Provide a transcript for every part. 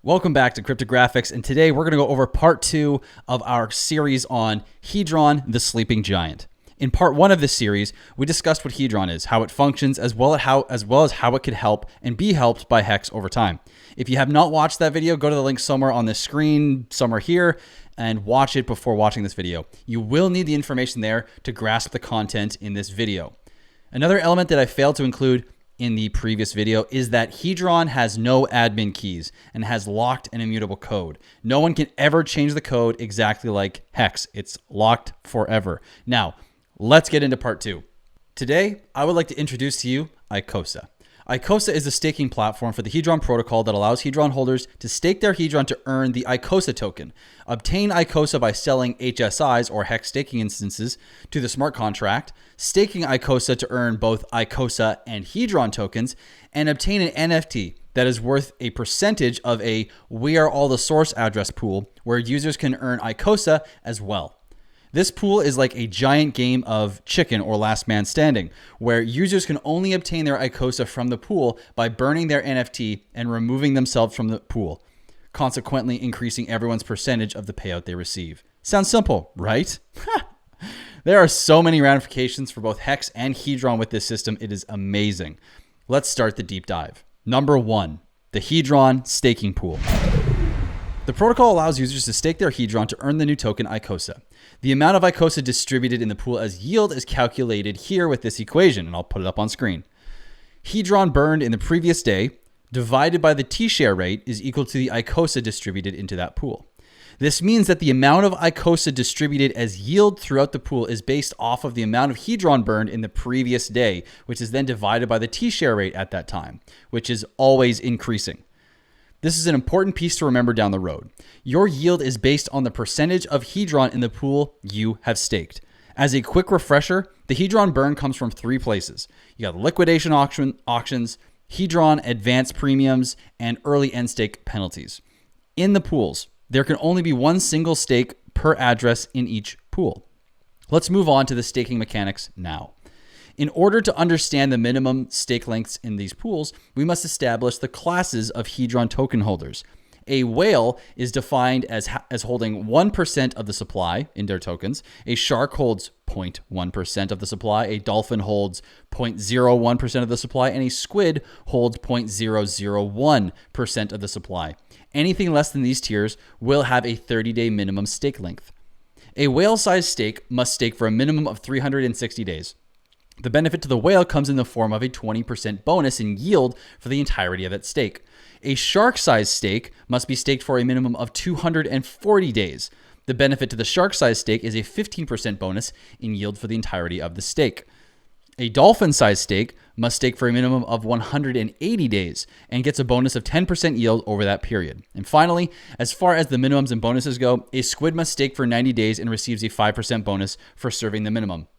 Welcome back to Cryptographics, and today we're going to go over part 2 of our series on Hedron, the sleeping giant. In part 1 of this series, we discussed what Hedron is, how it functions, as well as how it could help and be helped by Hex over time. If you have not watched that video, go to the link somewhere on this screen, somewhere here, and watch it before watching this video. You will need the information there to grasp the content in this video. Another element that I failed to include in the previous video is that Hedron has no admin keys and has locked and immutable code. No one can ever change the code exactly like Hex. It's locked forever. Now, let's get into part 2. Today, I would like to introduce to you ICOSA. ICOSA is a staking platform for the Hedron protocol that allows Hedron holders to stake their Hedron to earn the ICOSA token. Obtain ICOSA by selling HSIs or Hex staking instances to the smart contract, staking ICOSA to earn both ICOSA and Hedron tokens, and obtain an NFT that is worth a percentage of a We Are All the Source address pool where users can earn ICOSA as well. This pool is like a giant game of chicken or last man standing, where users can only obtain their ICOSA from the pool by burning their NFT and removing themselves from the pool, consequently increasing everyone's percentage of the payout they receive. Sounds simple, right? There are so many ramifications for both Hex and Hedron with this system. It is amazing. Let's start the deep dive. Number 1, the Hedron staking pool. The protocol allows users to stake their Hedron to earn the new token ICOSA. The amount of ICOSA distributed in the pool as yield is calculated here with this equation, and I'll put it up on screen. Hedron burned in the previous day divided by the T-share rate is equal to the ICOSA distributed into that pool. This means that the amount of ICOSA distributed as yield throughout the pool is based off of the amount of Hedron burned in the previous day, which is then divided by the T-share rate at that time, which is always increasing. This is an important piece to remember down the road. Your yield is based on the percentage of Hedron in the pool you have staked. As a quick refresher, the Hedron burn comes from 3 places. You got liquidation auctions, Hedron advance premiums, and early end stake penalties. In the pools, there can only be one single stake per address in each pool. Let's move on to the staking mechanics now. In order to understand the minimum stake lengths in these pools, we must establish the classes of Hedron token holders. A whale is defined as holding 1% of the supply in their tokens. A shark holds 0.1% of the supply. A dolphin holds 0.01% of the supply. And a squid holds 0.001% of the supply. Anything less than these tiers will have a 30-day minimum stake length. A whale-sized stake must stake for a minimum of 360 days. The benefit to the whale comes in the form of a 20% bonus in yield for the entirety of that stake. A shark-sized stake must be staked for a minimum of 240 days. The benefit to the shark-sized stake is a 15% bonus in yield for the entirety of the stake. A dolphin-sized stake must stake for a minimum of 180 days and gets a bonus of 10% yield over that period. And finally, as far as the minimums and bonuses go, a squid must stake for 90 days and receives a 5% bonus for serving the minimum.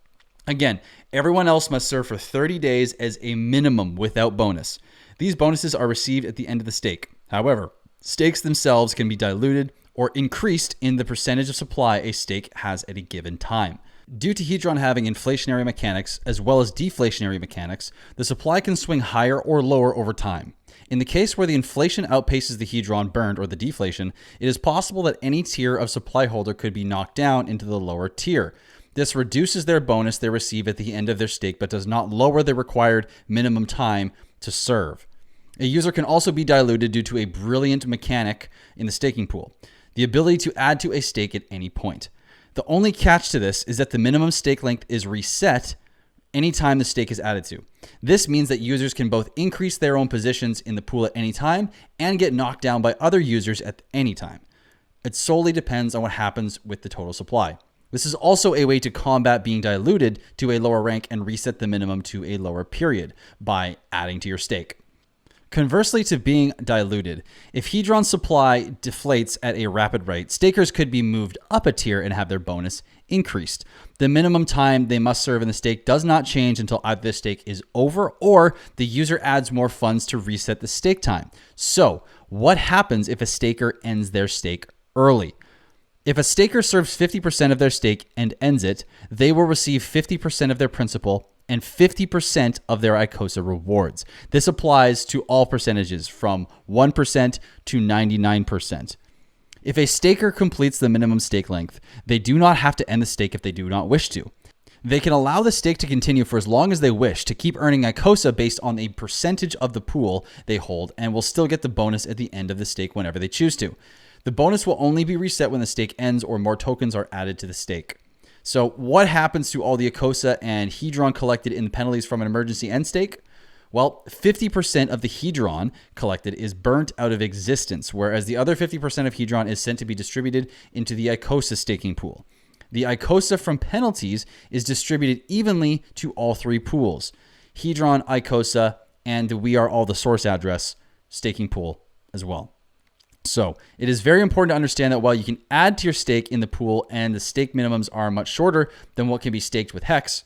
Again, everyone else must serve for 30 days as a minimum without bonus. These bonuses are received at the end of the stake. However, stakes themselves can be diluted or increased in the percentage of supply a stake has at a given time. Due to Hedron having inflationary mechanics as well as deflationary mechanics, the supply can swing higher or lower over time. In the case where the inflation outpaces the Hedron burned or the deflation, it is possible that any tier of supply holder could be knocked down into the lower tier. This reduces their bonus they receive at the end of their stake, but does not lower the required minimum time to serve. A user can also be diluted due to a brilliant mechanic in the staking pool, the ability to add to a stake at any point. The only catch to this is that the minimum stake length is reset anytime the stake is added to. This means that users can both increase their own positions in the pool at any time and get knocked down by other users at any time. It solely depends on what happens with the total supply. This is also a way to combat being diluted to a lower rank and reset the minimum to a lower period by adding to your stake. Conversely to being diluted, if Hedron supply deflates at a rapid rate, stakers could be moved up a tier and have their bonus increased. The minimum time they must serve in the stake does not change until either the stake is over or the user adds more funds to reset the stake time. So, what happens if a staker ends their stake early? If a staker serves 50% of their stake and ends it, they will receive 50% of their principal and 50% of their ICOSA rewards. This applies to all percentages from 1% to 99%. If a staker completes the minimum stake length, they do not have to end the stake if they do not wish to. They can allow the stake to continue for as long as they wish to keep earning ICOSA based on a percentage of the pool they hold, and will still get the bonus at the end of the stake whenever they choose to. The bonus will only be reset when the stake ends or more tokens are added to the stake. So what happens to all the ICOSA and Hedron collected in the penalties from an emergency end stake? Well, 50% of the Hedron collected is burnt out of existence, whereas the other 50% of Hedron is sent to be distributed into the ICOSA staking pool. The ICOSA from penalties is distributed evenly to all three pools, Hedron, ICOSA, and the We Are All the Source address staking pool as well. So it is very important to understand that while you can add to your stake in the pool and the stake minimums are much shorter than what can be staked with Hex,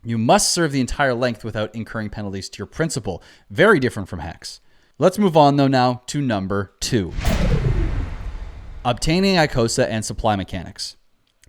you must serve the entire length without incurring penalties to your principal. Very different from Hex. Let's move on though now to number 2. Obtaining ICOSA and supply mechanics.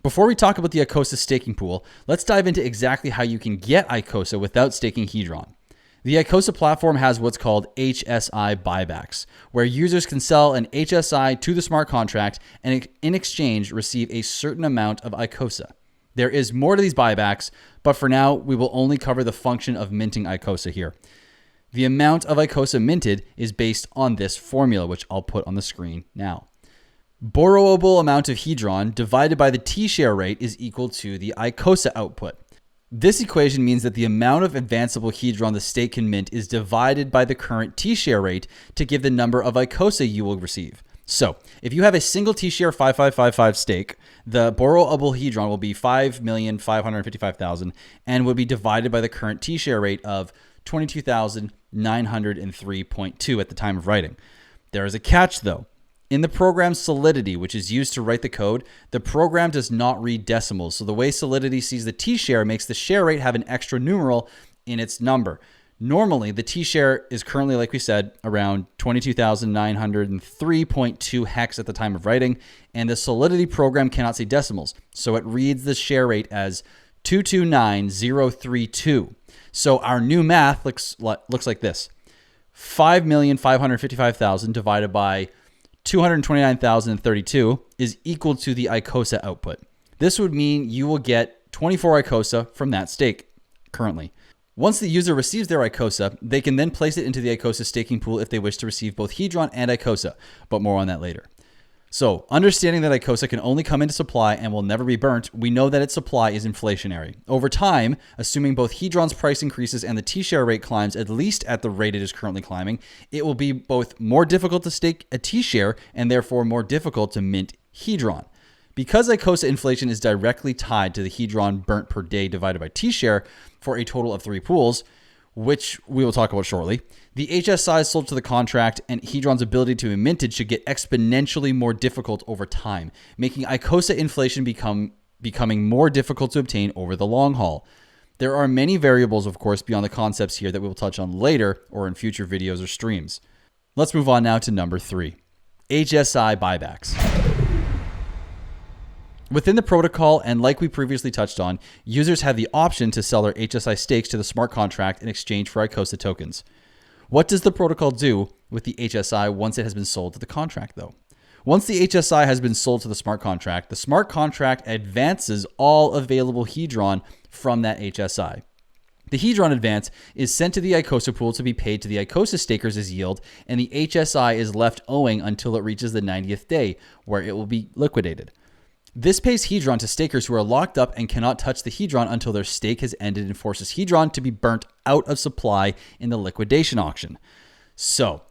Before we talk about the ICOSA staking pool, let's dive into exactly how you can get ICOSA without staking Hedron. The ICOSA platform has what's called HSI buybacks, where users can sell an HSI to the smart contract and in exchange receive a certain amount of ICOSA. There is more to these buybacks, but for now, we will only cover the function of minting ICOSA here. The amount of ICOSA minted is based on this formula, which I'll put on the screen now. Borrowable amount of Hedron divided by the T-share rate is equal to the ICOSA output. This equation means that the amount of advanceable Hedron the stake can mint is divided by the current T-share rate to give the number of ICOSA you will receive. So, if you have a single T-share 5555 stake, the borrowable Hedron will be 5,555,000 and would be divided by the current T-share rate of 22,903.2 at the time of writing. There is a catch though. In the program's Solidity, which is used to write the code, the program does not read decimals. So the way Solidity sees the T-share makes the share rate have an extra numeral in its number. Normally, the T-share is currently, like we said, around 22,903.2 hex at the time of writing, and the Solidity program cannot say decimals, so it reads the share rate as 229032. So our new math looks like this. 5,555,000 divided by 229,032 is equal to the ICOSA output. This would mean you will get 24 ICOSA from that stake currently. Once the user receives their ICOSA, they can then place it into the ICOSA staking pool if they wish to receive both Hedron and ICOSA, but more on that later. So, understanding that ICOSA can only come into supply and will never be burnt, we know that its supply is inflationary. Over time, assuming both Hedron's price increases and the T-share rate climbs at least at the rate it is currently climbing, it will be both more difficult to stake a T-share and therefore more difficult to mint Hedron. Because ICOSA inflation is directly tied to the Hedron burnt per day divided by T-share for a total of 3 pools, which we will talk about shortly, the HSI sold to the contract and Hedron's ability to be minted should get exponentially more difficult over time, making ICOSA inflation becoming more difficult to obtain over the long haul. There are many variables, of course, beyond the concepts here that we will touch on later or in future videos or streams. Let's move on now to number 3, HSI buybacks. Within the protocol, and like we previously touched on, users have the option to sell their HSI stakes to the smart contract in exchange for ICOSA tokens. What does the protocol do with the HSI once it has been sold to the contract, though? Once the HSI has been sold to the smart contract advances all available Hedron from that HSI. The Hedron advance is sent to the ICOSA pool to be paid to the ICOSA stakers as yield, and the HSI is left owing until it reaches the 90th day, where it will be liquidated. This pays Hedron to stakers who are locked up and cannot touch the Hedron until their stake has ended and forces Hedron to be burnt out of supply in the liquidation auction. So,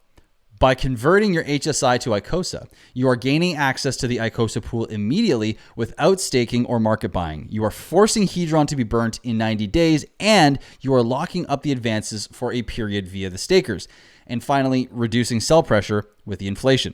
by converting your HSI to ICOSA, you are gaining access to the ICOSA pool immediately without staking or market buying. You are forcing Hedron to be burnt in 90 days, and you are locking up the advances for a period via the stakers. And finally, reducing sell pressure with the inflation.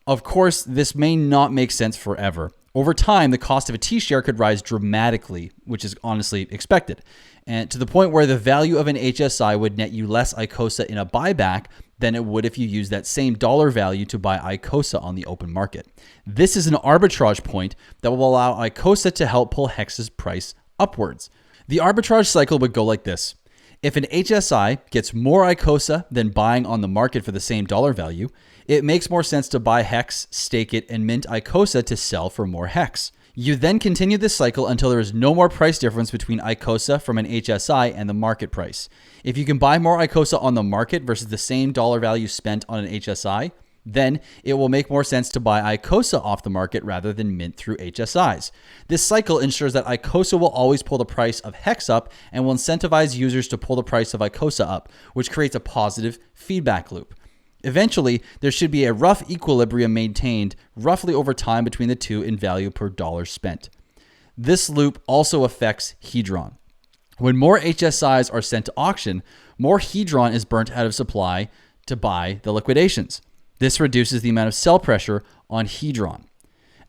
Of course, this may not make sense forever. Over time, the cost of a T-share could rise dramatically, which is honestly expected, and to the point where the value of an HSI would net you less ICOSA in a buyback than it would if you used that same dollar value to buy ICOSA on the open market. This is an arbitrage point that will allow ICOSA to help pull Hex's price upwards. The arbitrage cycle would go like this. If an HSI gets more ICOSA than buying on the market for the same dollar value, it makes more sense to buy HEX, stake it, and mint ICOSA to sell for more HEX. You then continue this cycle until there is no more price difference between ICOSA from an HSI and the market price. If you can buy more ICOSA on the market versus the same dollar value spent on an HSI, then it will make more sense to buy ICOSA off the market rather than mint through HSIs. This cycle ensures that ICOSA will always pull the price of HEX up and will incentivize users to pull the price of ICOSA up, which creates a positive feedback loop. Eventually, there should be a rough equilibrium maintained roughly over time between the two in value per dollar spent. This loop also affects Hedron. When more HSIs are sent to auction, more Hedron is burnt out of supply to buy the liquidations. This reduces the amount of sell pressure on Hedron.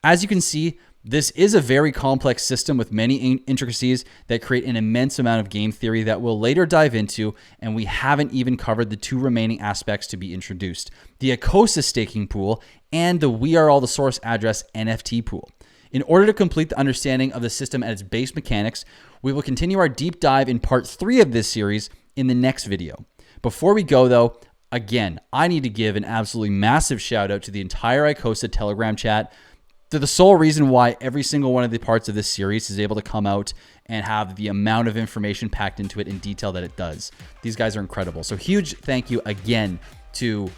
As you can see, this is a very complex system with many intricacies that create an immense amount of game theory that we'll later dive into, and we haven't even covered the two remaining aspects to be introduced, the ICOSA staking pool and the We Are All the Source Address NFT pool. In order to complete the understanding of the system at its base mechanics, we will continue our deep dive in part 3 of this series in the next video. Before we go though, again, I need to give an absolutely massive shout out to the entire ICOSA Telegram chat. They're the sole reason why every single one of the parts of this series is able to come out and have the amount of information packed into it in detail that it does. These guys are incredible. So huge thank you again to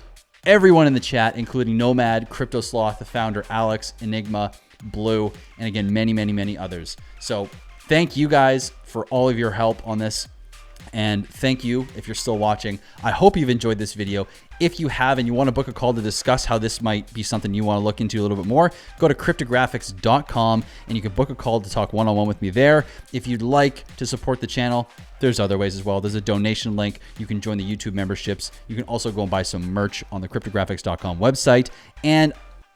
everyone in the chat, including Nomad, Crypto Sloth, the founder, Alex, Enigma, Blue, and again, many, many, many others. So thank you guys for all of your help on this. And thank you if you're still watching. I hope you've enjoyed this video. If you have and you want to book a call to discuss how this might be something you want to look into a little bit more, go to cryptographics.com and you can book a call to talk one-on-one with me there. If you'd like to support the channel, there's other ways as well. There's a donation link. You can join the YouTube memberships. You can also go and buy some merch on the cryptographics.com website. And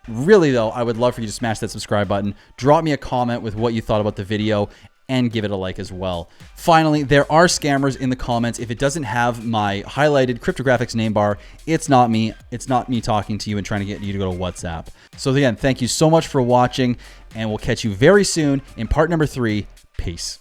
really though, I would love for you to smash that subscribe button. Drop me a comment with what you thought about the video and give it a like as well. Finally, there are scammers in the comments. If it doesn't have my highlighted cryptographics name bar, it's not me. It's not me talking to you and trying to get you to go to WhatsApp. So again, thank you so much for watching, and we'll catch you very soon in part number 3. Peace.